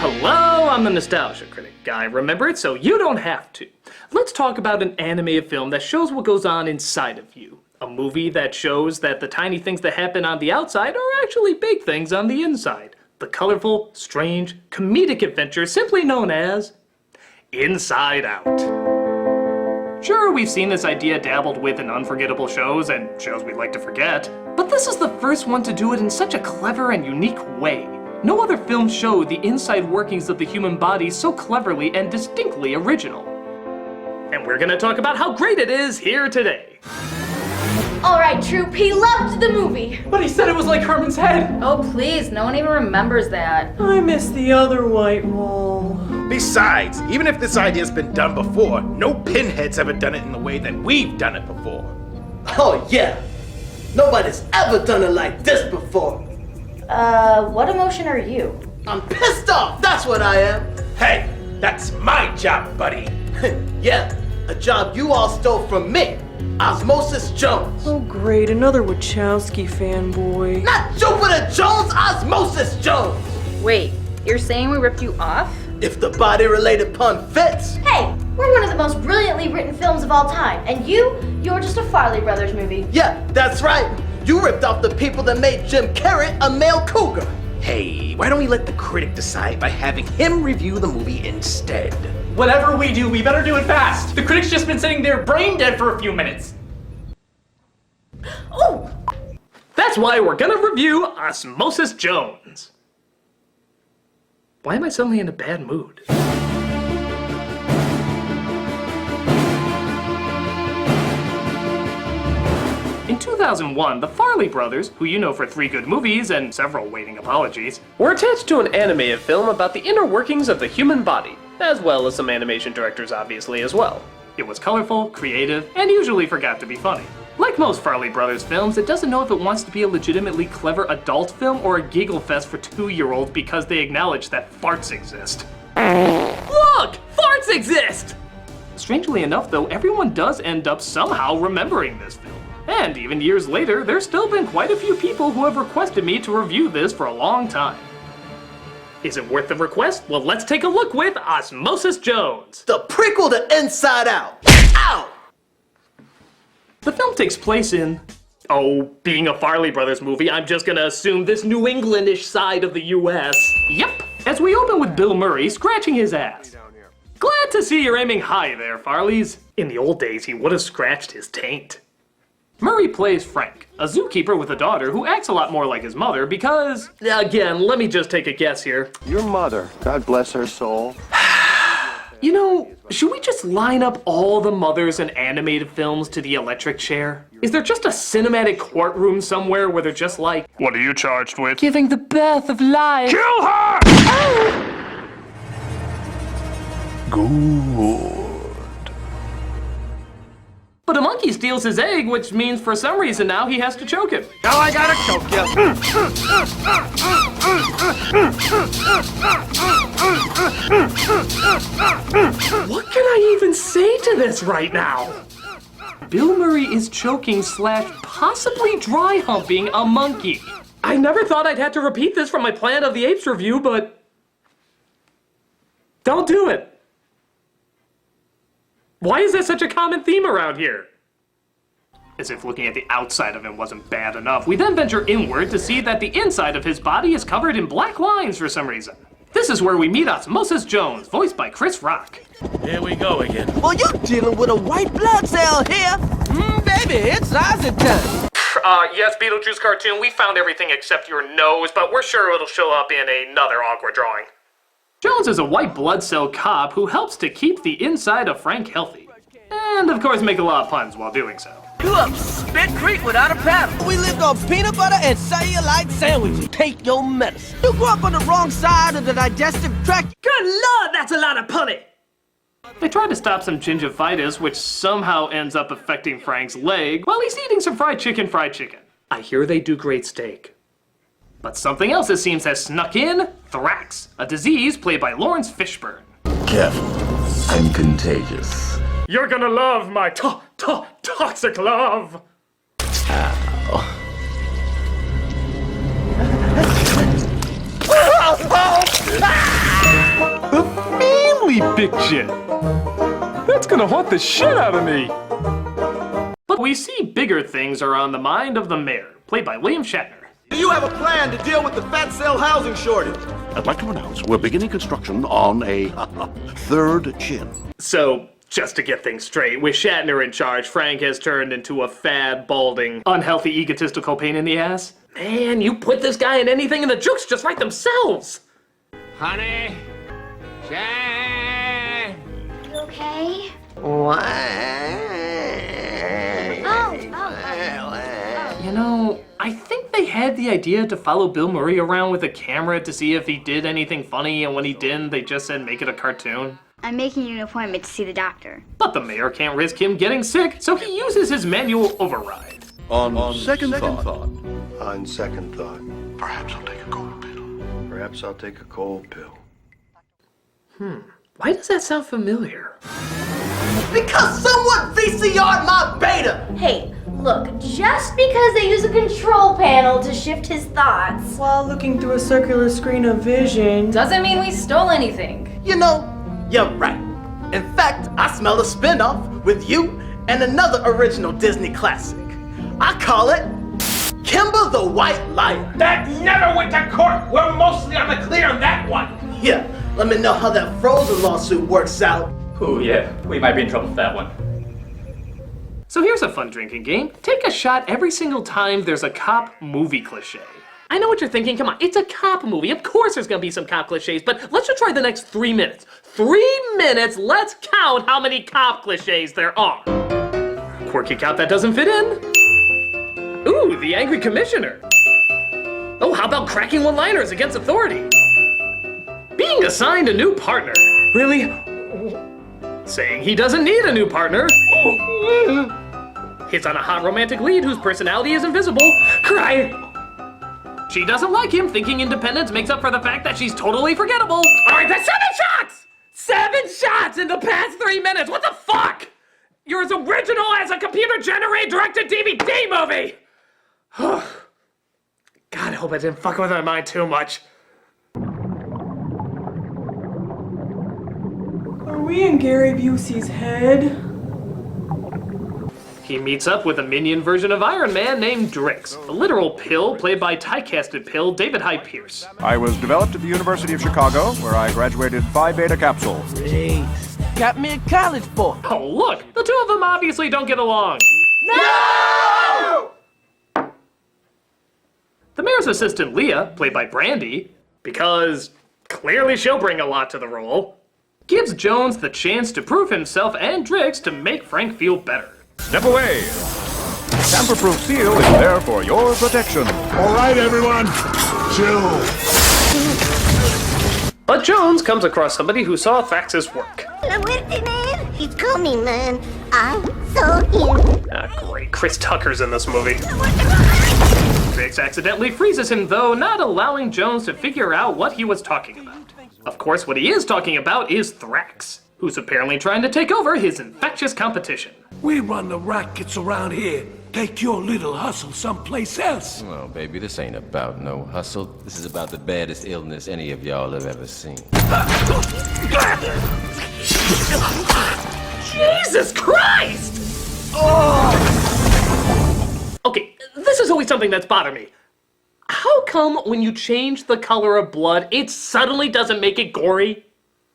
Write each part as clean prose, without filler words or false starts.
Hello, I'm the Nostalgia Critic guy. Remember it so you don't have to. Let's talk about an animated film that shows what goes on inside of you. A movie that shows that the tiny things that happen on the outside are actually big things on the inside. The colorful, strange, comedic adventure simply known as Inside Out. Sure, we've seen this idea dabbled with in unforgettable shows and shows we'd like to forget, but this is the first one to do it in such a clever and unique way. No other film showed the inside workings of the human body so cleverly and distinctly original. And we're gonna talk about how great it is here today. Alright, Troop, he loved the movie. But he said it was like Herman's head. Oh, please, no one even remembers that. I miss the other white wall. Besides, even if this idea's been done before, no pinhead's ever done it in the way that we've done it before. Oh yeah, nobody's ever done it like this before. What emotion are you? I'm pissed off, that's what I am. Hey, that's my job, buddy. Yeah, a job you all stole from me, Ósmosis Jones. Oh great, another Wachowski fanboy. Not Jupiter Jones, Ósmosis Jones. Wait, you're saying we ripped you off? If the body-related pun fits. Hey, we're one of the most brilliantly written films of all time, and you're just a Farley Brothers movie. Yeah, that's right. You ripped off the people that made Jim Carrey a male cougar. Hey, why don't we let the critic decide by having him review the movie instead? Whatever we do, we better do it fast. The critic's just been sitting there brain dead for a few minutes. Oh! That's why we're gonna review Ósmosis Jones. Why am I suddenly in a bad mood? In 2001, the Farley brothers, who you know for 3 good movies and several waiting apologies, were attached to an animated film about the inner workings of the human body, as well as some animation directors obviously as well. It was colorful, creative, and usually forgot to be funny. Like most Farley Brothers films, it doesn't know if it wants to be a legitimately clever adult film or a giggle fest for 2-year-olds because they acknowledge that farts exist. Look! Farts exist! Strangely enough though, everyone does end up somehow remembering this film. And even years later, there's still been quite a few people who have requested me to review this for a long time. Is it worth the request? Well, let's take a look with Ósmosis Jones. The prequel to Inside Out. Ow! The film takes place in, being a Farley Brothers movie, I'm just gonna assume this New Englandish side of the US. Yep, as we open with Bill Murray scratching his ass. Glad to see you're aiming high there, Farleys. In the old days, he would have scratched his taint. Murray plays Frank, a zookeeper with a daughter who acts a lot more like his mother because, again, let me just take a guess here. Your mother, God bless her soul. You know, should we just line up all the mothers in animated films to the electric chair? Is there just a cinematic courtroom somewhere where they're just like, what are you charged with? Giving the birth of life. Kill her! Good. But a monkey steals his egg, which means for some reason now he has to choke him. Now I gotta choke you. What can I even say to this right now? Bill Murray is choking / possibly dry humping a monkey. I never thought I'd have to repeat this from my Planet of the Apes review, but don't do it. Why is that such a common theme around here? As if looking at the outside of him wasn't bad enough, we then venture inward to see that the inside of his body is covered in black lines for some reason. This is where we meet Ósmosis Jones, voiced by Chris Rock. Here we go again. Well, you're dealing with a white blood cell here. Baby, it's Ozzy time. Yes, Beetlejuice cartoon, we found everything except your nose, but we're sure it'll show up in another awkward drawing. Jones is a white blood cell cop who helps to keep the inside of Frank healthy. And of course make a lot of puns while doing so. You up Spit Creek without a paddle. We lived on peanut butter and cellulite sandwiches. Take your medicine. You grew up on the wrong side of the digestive tract. Good lord, that's a lot of punny! They try to stop some gingivitis, which somehow ends up affecting Frank's leg, while he's eating some fried chicken. I hear they do great steak. But something else it seems has snuck in, Thrax, a disease played by Lawrence Fishburne. Careful, I'm contagious. You're gonna love my toxic love! Ow. see big shit. That's gonna haunt the shit out of me. But we see bigger things are on the mind of the mayor, played by William Shatner. Do you have a plan to deal with the fat cell housing shortage? I'd like to announce we're beginning construction on a third chin. So, just to get things straight, with Shatner in charge, Frank has turned into a fat, balding, unhealthy, egotistical pain in the ass. Man, you put this guy in anything and the jokes just write themselves! Honey, Jane. You okay? What? You know, I think they had the idea to follow Bill Murray around with a camera to see if he did anything funny, and when he didn't, they just said make it a cartoon. I'm making you an appointment to see the doctor. But the mayor can't risk him getting sick, so he uses his manual override. On second thought. On second thought. Perhaps I'll take a cold pill. Perhaps I'll take a cold pill. Why does that sound familiar? Because someone VCR'd my beta! Hey, look, just because they use a control panel to shift his thoughts. While looking through a circular screen of vision. Doesn't mean we stole anything. You know, you're right. In fact, I smell a spin-off with you and another original Disney classic. I call it Kimber the White Liar. That never went to court. We're mostly on the clear on that one. Yeah, let me know how that Frozen lawsuit works out. Ooh, yeah, we might be in trouble with that one. So here's a fun drinking game. Take a shot every single time there's a cop movie cliche. I know what you're thinking, come on, it's a cop movie. Of course there's gonna be some cop cliches, but let's just try the next 3 minutes. 3 minutes, let's count how many cop cliches there are. Quirky cop that doesn't fit in. Ooh, the angry commissioner. Oh, how about cracking one-liners against authority? Being assigned a new partner. Really? Saying he doesn't need a new partner. Hits on a hot romantic lead whose personality is invisible. Cry. She doesn't like him, thinking independence makes up for the fact that she's totally forgettable. All right, that's 7 shots! 7 shots in the past 3 minutes. What the fuck? You're as original as a computer-generated direct-to-DVD movie. God, I hope I didn't fuck with my mind too much. Are we in Gary Busey's head? He meets up with a minion version of Iron Man named Drix, a literal pill played by typecasted pill David Hyde Pierce. I was developed at the University of Chicago, where I graduated Phi Beta capsule. Great. Got me in college for. Oh, look, the two of them obviously don't get along. No! The mayor's assistant Leah, played by Brandy, because clearly she'll bring a lot to the role, gives Jones the chance to prove himself and Drix to make Frank feel better. Step away. Tamper-proof seal is there for your protection. All right, everyone. Chill. But Jones comes across somebody who saw Thrax's work. He's coming, man. I saw him. Ah, great. Chris Tucker's in this movie. Drix accidentally freezes him, though, not allowing Jones to figure out what he was talking about. Of course, what he is talking about is Thrax, who's apparently trying to take over his infectious competition. We run the rackets around here. Take your little hustle someplace else. Well, baby, this ain't about no hustle. This is about the baddest illness any of y'all have ever seen. Jesus Christ! Okay, this is always something that's bothered me. How come when you change the color of blood, it suddenly doesn't make it gory?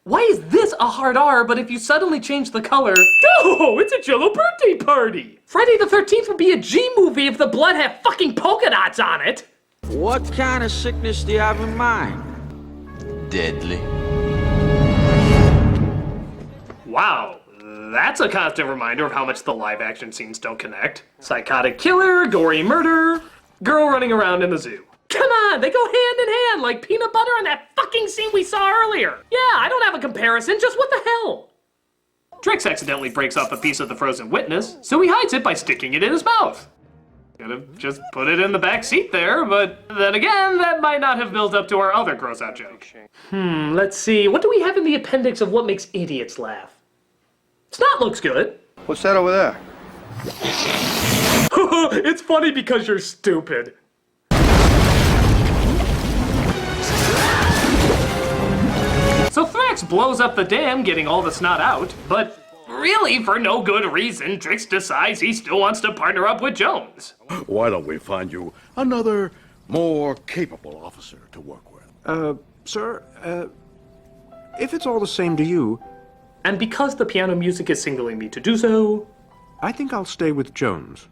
Why is this a hard R, but if you suddenly change the color, oh, it's a Jello birthday party! Friday the 13th would be a G movie if the blood had fucking polka dots on it! What kind of sickness do you have in mind? Deadly. Wow, that's a constant reminder of how much the live action scenes don't connect. Psychotic killer, gory murder, girl running around in the zoo. Come on, they go hand in hand like peanut butter and that fucking scene we saw earlier. Yeah, I don't have a comparison, just what the hell? Drix accidentally breaks off a piece of the frozen witness, so he hides it by sticking it in his mouth. Could have just put it in the back seat there, but then again, that might not have built up to our other gross out joke. Let's see, what do we have in the appendix of what makes idiots laugh? Snot looks good. What's that over there? It's funny because you're stupid. So Thrax blows up the dam, getting all the snot out, but really, for no good reason, Drix decides he still wants to partner up with Jones. Why don't we find you another, more capable officer to work with? Sir, if it's all the same to you... And because the piano music is signaling me to do so... I think I'll stay with Jones.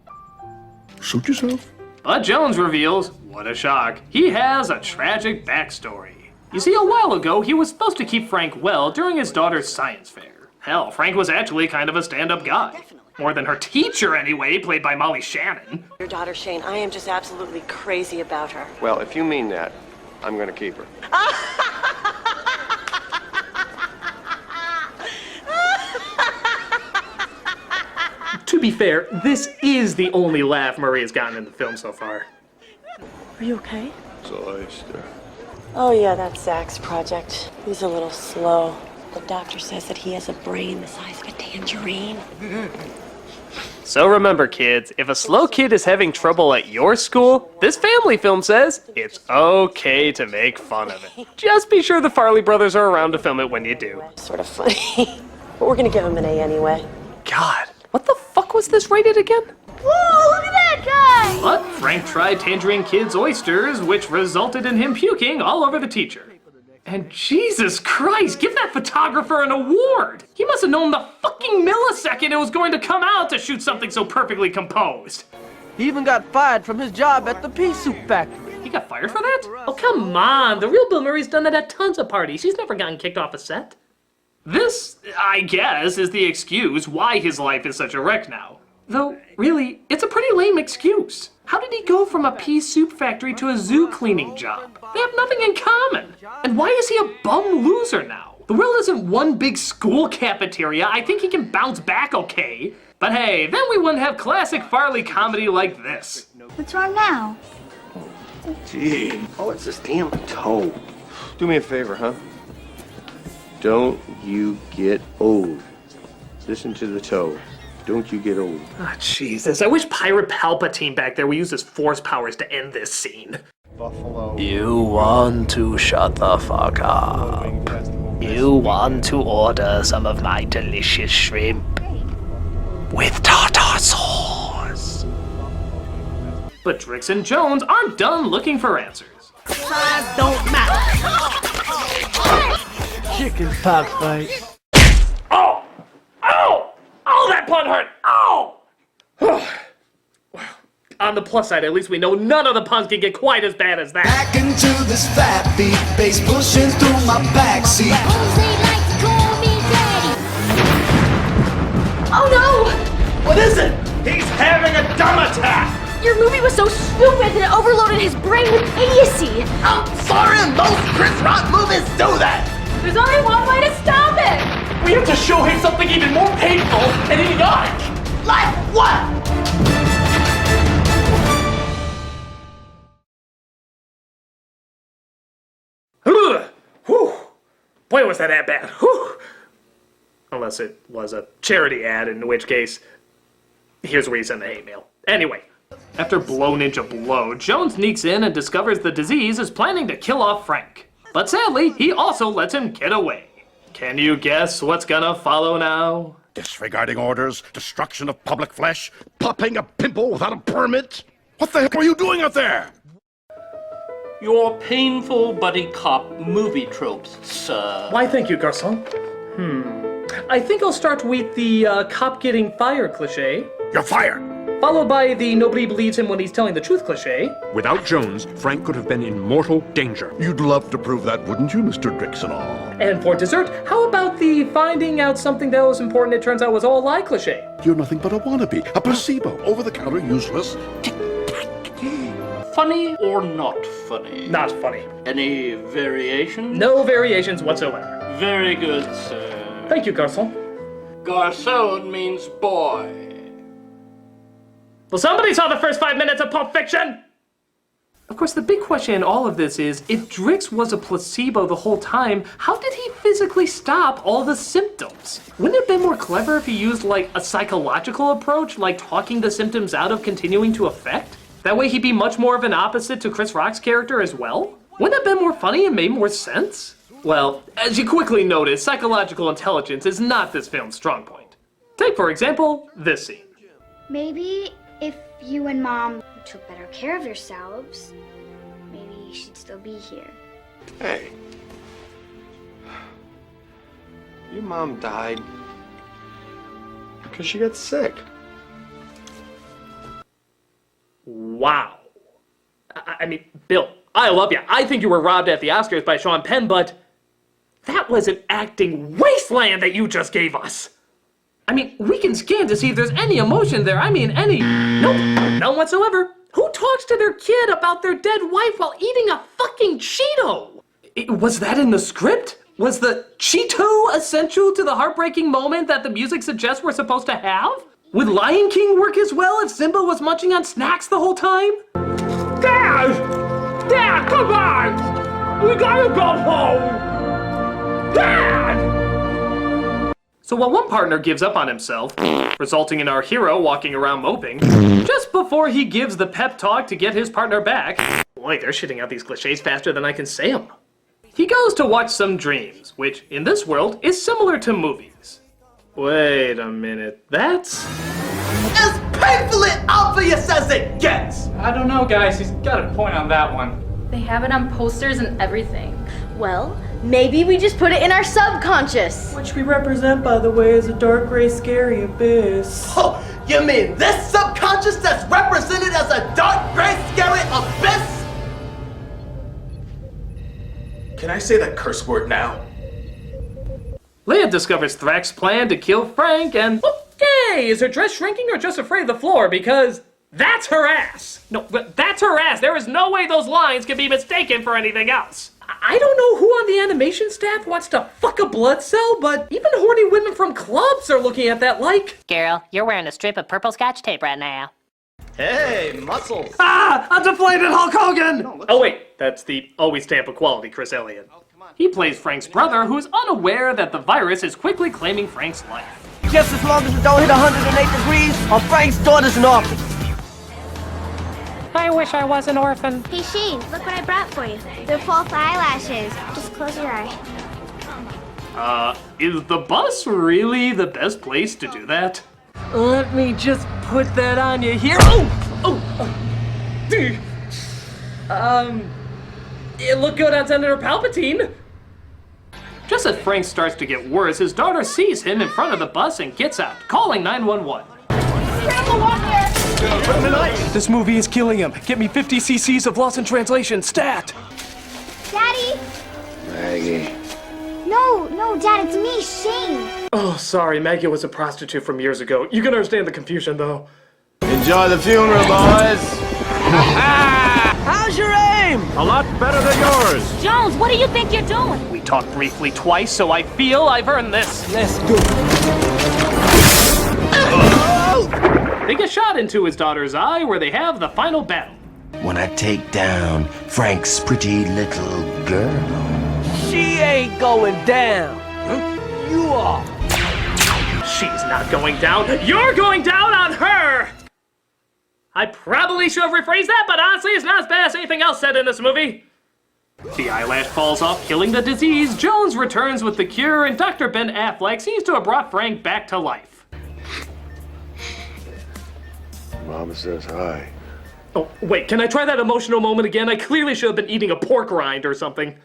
Suit yourself. But Jones reveals, what a shock, he has a tragic backstory. You see, a while ago, he was supposed to keep Frank well during his daughter's science fair. Hell, Frank was actually kind of a stand-up guy. More than her teacher, anyway, played by Molly Shannon. Your daughter, Shane, I am just absolutely crazy about her. Well, if you mean that, I'm gonna keep her. To be fair, this is the only laugh Murray has gotten in the film so far. Are you okay? It's a oyster. Oh yeah, that's Zach's project. He's a little slow. The doctor says that he has a brain the size of a tangerine. So remember, kids, if a slow kid is having trouble at your school, this family film says it's okay to make fun of it. Just be sure the Farley brothers are around to film it when you do. Sort of funny. But we're gonna give him an A anyway. God, what the fuck was this rated again? Whoa, look at that guy! But Frank tried Tangerine Kid's oysters, which resulted in him puking all over the teacher. And Jesus Christ, give that photographer an award! He must have known the fucking millisecond it was going to come out to shoot something so perfectly composed. He even got fired from his job at the pea soup factory. He got fired for that? Oh, come on. The real Bill Murray's done that at tons of parties. He's never gotten kicked off a set. This, I guess, is the excuse why his life is such a wreck now. Though, really, it's a pretty lame excuse. How did he go from a pea soup factory to a zoo cleaning job? They have nothing in common. And why is he a bum loser now? The world isn't one big school cafeteria. I think he can bounce back okay. But hey, then we wouldn't have classic Farley comedy like this. What's wrong now? Gee. Oh, it's this damn toe. Do me a favor, huh? Don't you get old. Listen to the toe. Don't you get old. Ah, Jesus. I wish Pirate Palpatine back there would use his force powers to end this scene. Buffalo. You want to shut the fuck up. You want to order some of my delicious shrimp with tartar sauce. But Drix and Jones aren't done looking for answers. Size don't matter. Chicken pox fight. Oh! Oh! Oh, that pun hurt! Oh! On the plus side, at least we know none of the puns can get quite as bad as that. Back into this fat beat, bass pushing through my backseat. Oh no! What is it? He's having a dumb attack! Your movie was so stupid that it overloaded his brain with idiocy. I'm sorry, most Chris Rock movies do that! There's only one way to stop it! We have to show him something even more painful and idiotic! Like what? Whew. Boy, was that ad bad. Whew. Unless it was a charity ad, in which case, here's where you send the hate mail. Anyway, after Blow Ninja Blow, Jones sneaks in and discovers the disease is planning to kill off Frank. But sadly, he also lets him get away. Can you guess what's gonna follow now? Disregarding orders, destruction of public flesh, popping a pimple without a permit? What the heck are you doing out there? Your painful buddy cop movie tropes, sir. Why, thank you, Garçon. I think I'll start with the cop getting fired cliché. You're fired! Followed by the nobody believes him when he's telling the truth cliché. Without Jones, Frank could have been in mortal danger. You'd love to prove that, wouldn't you, Mr. Drixenall? And for dessert, how about the finding out something that was important it turns out was all a lie cliché? You're nothing but a wannabe, a placebo, over-the-counter, useless. Funny or not funny? Not funny. Any variations? No variations whatsoever. Very good, sir. Thank you, Garçon. Garçon means boy. Well, somebody saw the first 5 minutes of Pulp Fiction! Of course, the big question in all of this is, if Drix was a placebo the whole time, how did he physically stop all the symptoms? Wouldn't it have been more clever if he used, like, a psychological approach, like talking the symptoms out of continuing to affect? That way he'd be much more of an opposite to Chris Rock's character as well? Wouldn't that have been more funny and made more sense? Well, as you quickly notice, psychological intelligence is not this film's strong point. Take, for example, this scene. Maybe if you and Mom took better care of yourselves, maybe you should still be here. Hey. Your mom died because she got sick. Wow. I mean, Bill, I love you. I think you were robbed at the Oscars by Sean Penn, but that was an acting wasteland that you just gave us. I mean, we can scan to see if there's any emotion there. I mean, any. Nope, none whatsoever. Who talks to their kid about their dead wife while eating a fucking Cheeto? Was that in the script? Was the Cheeto essential to the heartbreaking moment that the music suggests we're supposed to have? Would Lion King work as well if Simba was munching on snacks the whole time? Dad! Dad, come on! We gotta go home! Dad! So while one partner gives up on himself, resulting in our hero walking around moping, just before he gives the pep talk to get his partner back, boy, they're shitting out these cliches faster than I can say them. He goes to watch some dreams, which in this world is similar to movies. Wait a minute, that's... As painfully obvious as it gets! I don't know, guys. He's got a point on that one. They have it on posters and everything. Well, maybe we just put it in our subconscious. Which we represent, by the way, as a dark gray scary abyss. Oh, you mean this subconscious that's represented as a dark gray scary abyss? Can I say that curse word now? Leia discovers Thrax's plan to kill Frank and... Okay, is her dress shrinking or just afraid of the floor? Because that's her ass. No, that's her ass. There is no way those lines can be mistaken for anything else. I don't know who on the animation staff wants to fuck a blood cell, but even horny women from clubs are looking at that like... Girl, you're wearing a strip of purple Scotch tape right now. Hey, muscles. Ah! A deflated Hulk Hogan! Oh wait, that's the always Tampa quality Chris Elliott. He plays Frank's brother, who is unaware that the virus is quickly claiming Frank's life. Just as long as it don't hit 108 degrees, or Frank's daughter's an orphan. I wish I was an orphan. Hey Shane, look what I brought for you. They're false eyelashes. Just close your eye. Is the bus really the best place to do that? Let me just put that on you here. It looked good on Senator Palpatine. Just as Frank starts to get worse, his daughter sees him in front of the bus and gets out, calling 911. This movie is killing him. Get me 50 cc's of Lost in Translation, stat! Daddy? Maggie. No, Dad, it's me, Shane. Oh, sorry, Maggie was a prostitute from years ago. You can understand the confusion, though. Enjoy the funeral, boys. How's your aim? A lot better than yours. Jones, what do you think you're doing? We talked briefly twice, so I feel I've earned this. Let's go. Take a shot into his daughter's eye where they have the final battle. When I take down Frank's pretty little girl. She ain't going down. You are. She's not going down. You're going down on her! I probably should have rephrased that, but honestly, it's not as bad as anything else said in this movie. The eyelash falls off, killing the disease. Jones returns with the cure, and Dr. Ben Affleck seems to have brought Frank back to life. Mama says hi. Oh, wait, can I try that emotional moment again? I clearly should have been eating a pork rind or something.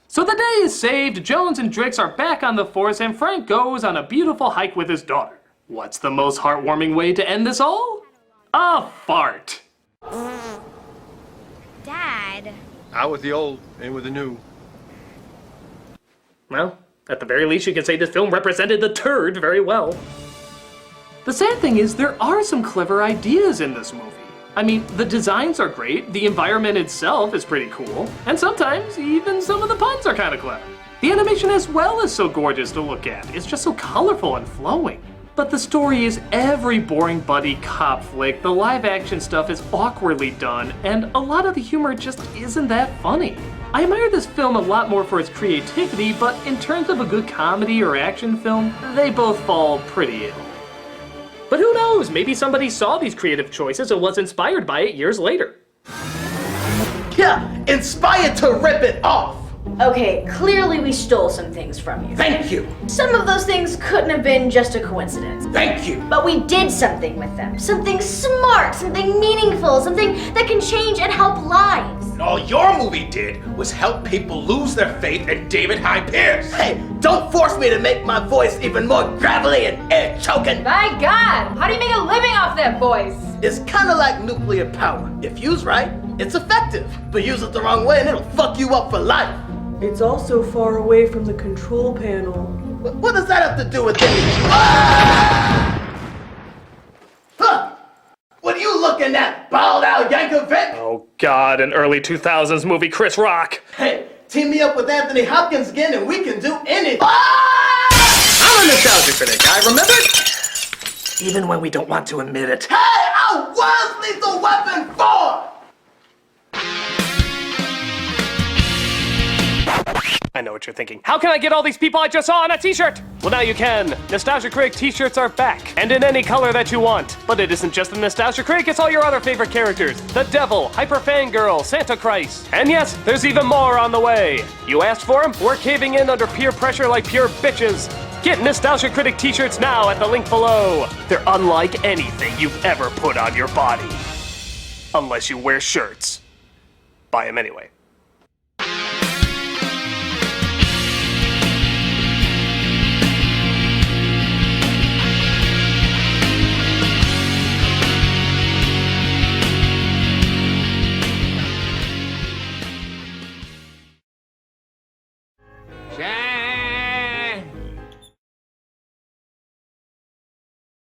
So the day is saved, Jones and Drix are back on the force, and Frank goes on a beautiful hike with his daughter. What's the most heartwarming way to end this all? A fart. Dad. Out with the old, in with the new. Well, at the very least you can say this film represented the turd very well. The sad thing is there are some clever ideas in this movie. I mean, the designs are great, the environment itself is pretty cool, and sometimes even some of the puns are kind of clever. The animation as well is so gorgeous to look at. It's just so colorful and flowing. But the story is every boring buddy cop flick. The live action stuff is awkwardly done, and a lot of the humor just isn't that funny. I admire this film a lot more for its creativity, but in terms of a good comedy or action film, they both fall pretty ill. But who knows, maybe somebody saw these creative choices and was inspired by it years later. Yeah, inspired to rip it off. Okay, clearly we stole some things from you. Thank you. Some of those things couldn't have been just a coincidence. Thank you. But we did something with them. Something smart, something meaningful, something that can change and help lives. And all your movie did was help people lose their faith in David Hyde Pierce. Hey, don't force me to make my voice even more gravelly and air-choking. My God, how do you make a living off that voice? It's kind of like nuclear power. If used right, it's effective. But use it the wrong way and it'll fuck you up for life. It's also far away from the control panel. What does that have to do with anything? Ah! Huh! What are you looking at, bald Al Yankovic? Oh God, an early 2000s movie, Chris Rock. Hey, team me up with Anthony Hopkins again and we can do anything. Ah! I'm a nostalgia critic, I remember it. Even when we don't want to admit it. Hey, I was Lethal Weapon 4! I know what you're thinking. How can I get all these people I just saw on a t-shirt? Well, now you can. Nostalgia Critic t-shirts are back, and in any color that you want. But it isn't just the Nostalgia Critic, it's all your other favorite characters. The Devil, Hyper Fangirl, Santa Christ. And yes, there's even more on the way. You asked for them? We're caving in under peer pressure like pure bitches. Get Nostalgia Critic t-shirts now at the link below. They're unlike anything you've ever put on your body. Unless you wear shirts. Buy them anyway.